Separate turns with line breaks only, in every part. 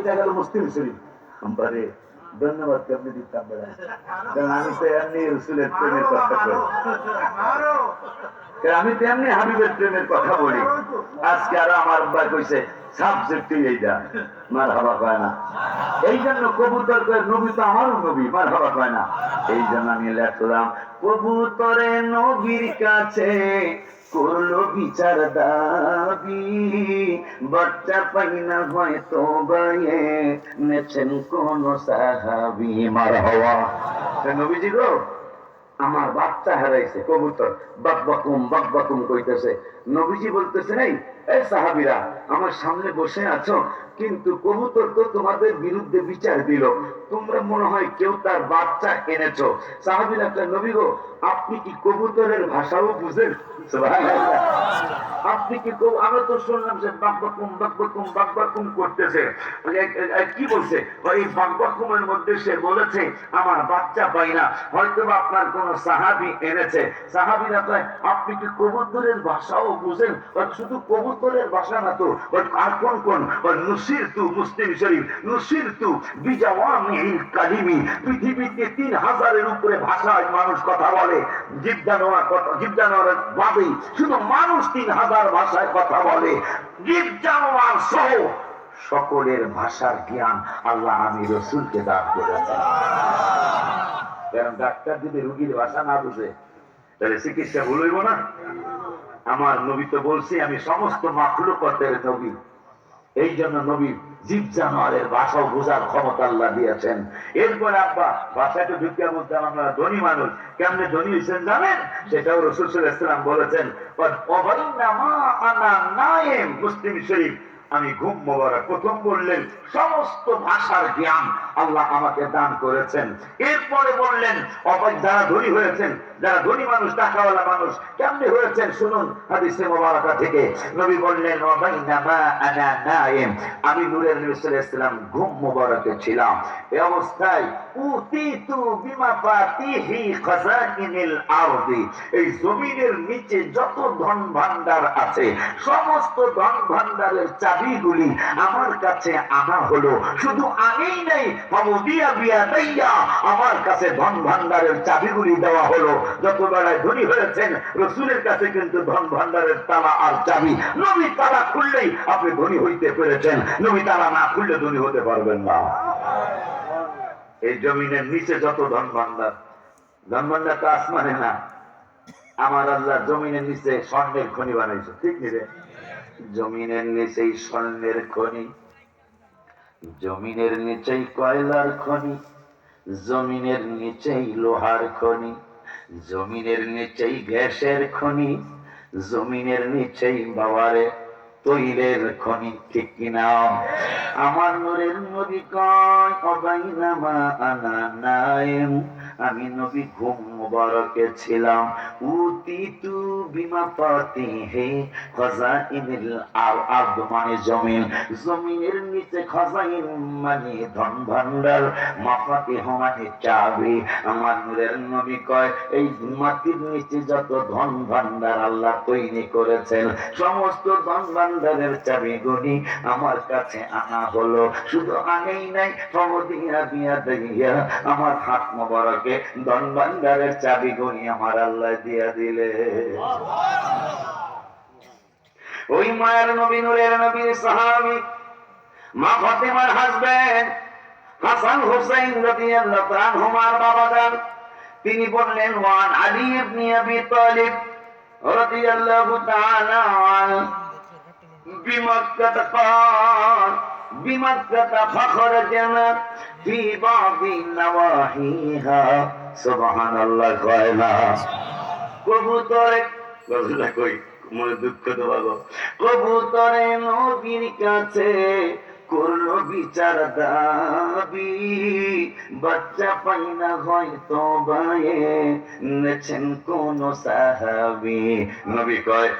এটা গেল মুসলিম শরীফ। আমারে ধন্যবাদ কেমনি দিতাম বেড়া, কারণ আমি তো এমনি রসুলের প্রেমের কথা বলি, আমি তো এমনি হাবিবের প্রেমের কথা বলি। আজকে আরো আমার আব্বা কইছে সাবজেক্টই এইটা, মার হাবা কয় না। এই জন্য কবুতর কয় নবী তো আমারও নবী, মার হাবা কয় না। এই জন্য আমি লেখলাম কবুতরে নবীর কাছে করলো বিচার দাবি, বাচ্চা পাই না হয়তো বাইয়ে নেছেন কোন সাহাবি। মার হওয়া নবীজি গো, আমার বাচ্চা হারাইছে, কবুতর বাকবাকুম কইতেছে। নবীজি বলতেছে এই সাহাবীরা আমার সামনে বসে আছো, কিন্তু কবুতর তো তোমাদের বিরুদ্ধে বিচার দিল, তোমরা মনে হয় কেউ তার বাচ্চা এনেছো। সাহাবীরা নবী গো, আপনি কি কবুতরের ভাষাও বুঝেন? আপনি কি, আমরা তো শুনলাম যে বাকবাকুম করতেছে, কি বলছে ওই বাকবাকুমের মধ্যে? সে বলেছে আমার বাচ্চা পাই না, হয়তো আপনার কোন সাহাবী এনেছে। সাহাবীরা কয় আপনি কি কবুতরের ভাষাও বুঝেন? শুধু কবুতরের ভাষা না তো, আর কোন নুসিরতু, মুসলিম শরীফ, নুসিরতু বিজাওয়ামিল কালিমি। পৃথিবীতে 3000-এর উপরে ভাষায় মানুষ কথা বলে, জীব জানোয়ারের বাদেই শুধু মানুষ 3000 ভাষায় কথা বলে। জীব জানোয়ার সহ সকলের ভাষার জ্ঞান আল্লাহ আমি রসুলকে দান করেছেন। কারণ ডাক্তার যদি রোগীর ভাষা না বুঝে তাহলে চিকিৎসা ভুল হইব না। আমার নবী তো বলছি আমি সমস্ত মাখলুকাতের নবী। এই জন্য নবী জীব জানোয়ারের ভাষাও বোঝার ক্ষমতা আল্লাহ দিয়েছেন। এরপরে আব্বা ভাষাটা ঢুকিয়া বলতাম আমরা ধনী মানুষ, কেমনে ধনী হয়েছেন জানেন? সেটাও রাসূল সাল্লাল্লাহু আলাইহি ওয়াসাল্লাম বলেছেন, মুসলিম শরীফ, আমি ঘুম মোবারক। প্রথম বললেন সমস্ত ভাষার জ্ঞান আল্লাহ আমাকে দান করেছেন। এরপরে বললেন যারা ধনী হয়েছেন, যারা ধনী মানুষ, টাকাওয়ালা মানুষ কেমনে হয়েছেন শুনুন হাদিসে মোবারকা থেকে। নবী বললেন আমি নূরের নবী সাল্লাল্লাহু আলাইহি ওয়াসাল্লাম ঘুম মোবারকে ছিলাম, এই অবস্থায় উতিতু বিমাফাতিহি খাযাইনিল আরদি, এই জমিনের নিচে যত ধন ভান্ডার আছে সমস্ত ধন ভান্ডারের চাবিগুলি আমার কাছে আনা হলো। শুধু আনেই নাই, আমার কাছে ধন ভান্ডারের চাবিগুলি দেওয়া হলো। যত বেলায় ধনী হয়েছেন রসুলের কাছে কিন্তু ধন ভান্ডারের তালা আর চাবি। নবী তালা খুললেই আপনি ধনী হইতে পেরেছেন, নবী তালা না খুললে ধনী হতে পারবেন না। এই জমিনের নিচে যত ধন ভান্ডার, ধন ভান্ডার তো আসমানে না, আমার আল্লাহ জমিনের নিচে স্বর্ণের খনি বানাইছে, ঠিক নি রে? জমিনের নিচেই স্বর্ণের খনি, জমিনের নিচেই কয়লার খনি, জমিনের নিচেই লোহার খনি, জমিনের নিচেই গ্যাসের খনি, জমিনের নিচেই বাবারে তৈলের খনি, ঠিক কিনা? আমার নূরের নবী কয় অবাইনামা আনা নাইম, আমি নবী ঘুম মুবারকে ছিলাম। উতিতু বিমাফাতিহি খাযাইনিল আরদ মানে জমিন, জমিনের নিচে খাযাইন মানে ধন ভান্ডার, মাফাতিহ মানে চাবি। আমার নূরের নবী কয় এই মাটির নিচে যত ধন ভান্ডার আল্লাহ তৈরি করেছেন সমস্ত ধন ভান্ডারের চাবিগুলি আমার কাছে আনা হলো। শুধু আগেই নাই, আমার হাত মোবারকে ধন ভান্ডারের চাবিগুলি আমার আল্লাহ দিয়া দিলে। ওই মায়ের নবী, নূরের নবীর সাহাবী মা ফাতেমার হাজবেন্ড হাসান হুসাইন রাদিয়াল্লাহু তাআলা আনহুমার বাবা যান, তিনি বললেন ওয়ান আলী ইবনে আবি তালিব রাদিয়াল্লাহু তাআলা আনহু বিমাক্কাত কান বিমাক্কাত ফাখরাজানা ফি বাদি নওয়াহিহা। সুবহানাল্লাহ। কয় না কবুতরে বললা কই মনে দুঃখ তো বাবা, কবুতরে নবীর কাছে করলো বিচার দাবি, বাচ্চা পাই না হয়তো বাইয়ে নেছেন কোন সাহাবী। নবী কয়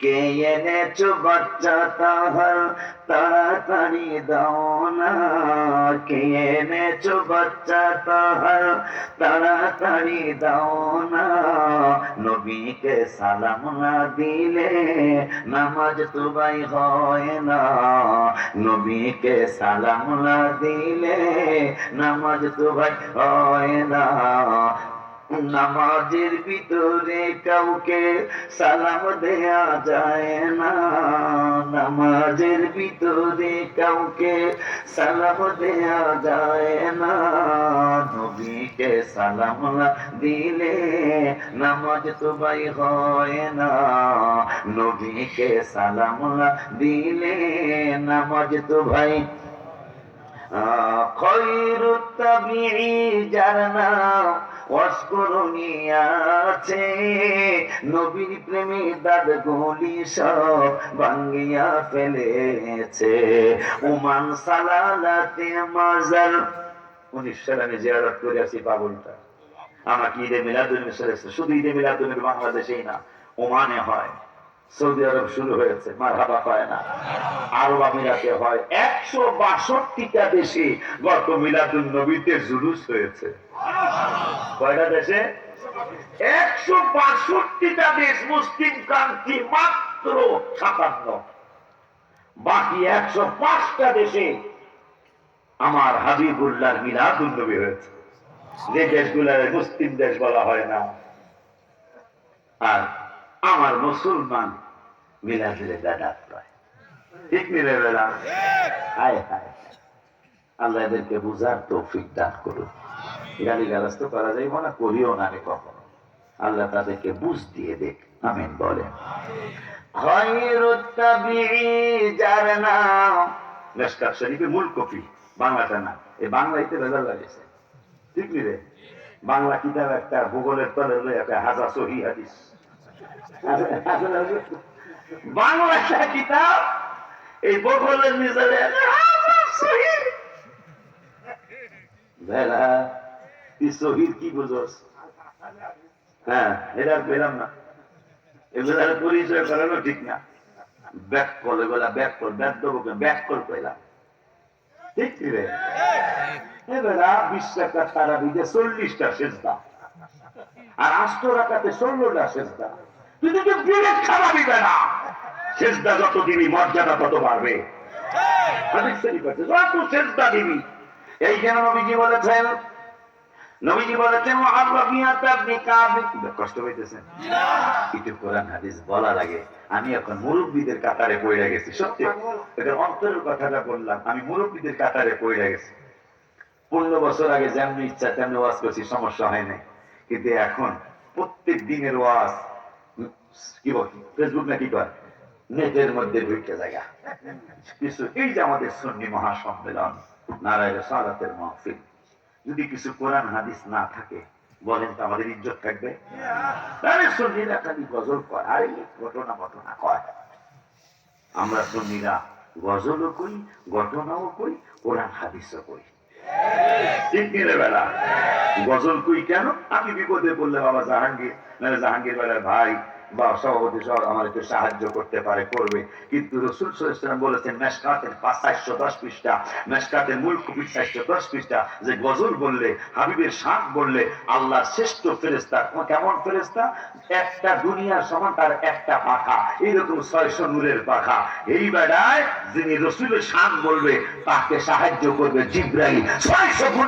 কে এনেছো বাচ্চা তাহার তাড়াতাড়ি দাও না, আমাকে এনেছো বাচ্চা তাহার তাড়াতাড়ি দাও না, নবীকে সালাম না দিলে নামাজ তো ভাই হয় না, নবীকে সালাম না দিলে নামাজ তো ভাই হয় না। নামাজের ভিতরে কাউকে সালাম দেয়া যায় না, নামাজের ভিতরে কাউকে সালাম দেয়া যায় না, নবীকে সালাম না দিলে নামাজ তো ভাই হয় না, নবীকে সালাম না দিলে নামাজ তো ভাই। খৈরুত তাবিঈ যার নাম ওয়াসকরুনি আছে, নবীর প্রেমে দাঁত গুলি সব ভাঙ্গিয়া ফেলেছে। ওমান সালালাতে মাজার 19 সালে আমি জিয়ারত করে আসি পাগলটা। আমাকে ঈদে মিলাদুন্নবী শুধু ঈদে মিলাদুন্নবী বাংলাদেশেই না, ওমানে হয়, সৌদি আরব শুরু হয়েছে, মারহাবা হয় না, আরব আমিরাতে হয়, 162টা দেশে গত মিলাদুন্নবীতে জুলুস হয়েছে। কয়টা দেশে? 162টা দেশ, মুসলিম কান্ট্রি মাত্র 57, বাকি 105টা দেশে আমার হাবিবুল্লাহর মিলাদুন্নবী হয়েছে, যে দেশগুলোর মুসলিম দেশ বলা হয় না। আর আমার মুসলমান মিলাদের বেদাত পায়, ঠিক মিলে বেলা। হায় হায়, আল্লাহ এদেরকে বুঝার তৌফিক দান করুন। গালি গালাজ তো করা যাইব না, করিও না রে কখনো, আল্লাহ তাদেরকে বুঝ দিয়ে দেখ। আমিন বলেন। খয়রুত তাবিঈ যার নাম, মিশকাত শরীফের মূল কপি, বাংলাটা না, এই বাংলাইতে বেজাল লাগেছে, ঠিক মিলে। বাংলা কিতাব একটা ভূগোলের তলে একটা হাজার সহি হাদিস, বাংলা কিতাব এই ভূগোলের নিজের শহীদ কি বুঝোস? হ্যাঁ, এটা পেলাম না, এগুলো পরিচয় করানো ঠিক না। ব্যাক কল, এগুলা ব্যাক কল, ব্যাক দেবো, ব্যাক কল পেলাম, ঠিক রে? এবেলা 20 টাকা তারা দিতে 40টা সেজদা, আর 8 টাকাতে 16টা সেজদা। তুই তো বিরেট খাওয়া দিবে না, সেজদা যত দিবি মর্যাদা তত বাড়বে। যত সেজদা দিবি, এই জন্য নবীজি বলেছেন, নবীজি বলেছেন কষ্ট হইতেছেন একটু কোরআন হাদিস বলা লাগে। আমি এখন মুরব্বীদের কাতারে পড়ে গেছি, সত্যি এটা অন্তরের কথাটা বললাম, আমি মুরব্বীদের কাতারে পড়ে গেছি। 15 বছর আগে যেমনি ইচ্ছা তেমনি ওয়াজ করছি, সমস্যা হয় নাই। কিন্তু এখন প্রত্যেক দিনের ওয়াজ কি বল, ফেসবুক না কি কয়, নেটের মধ্যে ঢুকে জায়গা কিছু। এই যে আমাদের সুন্নি মহাসম্মেলন, নারায়ণ সালাতের মাহফিল, যদি কিছু কোরআন হাদিস না থাকে বলেন তো আমাদের ইজ্জত থাকবে? সুন্নিরা খালি গজল কয়, আর ঘটনা কয়। আমরা সুন্নিরা গজলও কই, ঘটনাও কই, কোরআন হাদিসও কই, ঠিক নিলে বেলা। গজল কই কেন? আমি বিপদে বললে বাবা জাহাঙ্গীর, নাহলে জাহাঙ্গীর বেলার ভাই বা সভাপতি সহ আমার একটু সাহায্য করতে পারে, করবে। কিন্তু রাসূল সাল্লাল্লাহু আলাইহি ওয়াসাল্লাম বলেছেন মেশকাতের 410 পৃষ্ঠা, মেশকাতের মূল কপি 410 পৃষ্ঠা, যে গজল বললে, হাবিবের শান বললে আল্লাহর শ্রেষ্ঠ ফেরেশতা, কেমন ফেরেশতা? একটা দুনিয়ার সমান তার একটা পাখা, এইরকম 600 নূরের পাখা। এই বেড়ায় যিনি রাসূলের শান বলবে তাকে সাহায্য করবে জিবরাইল 600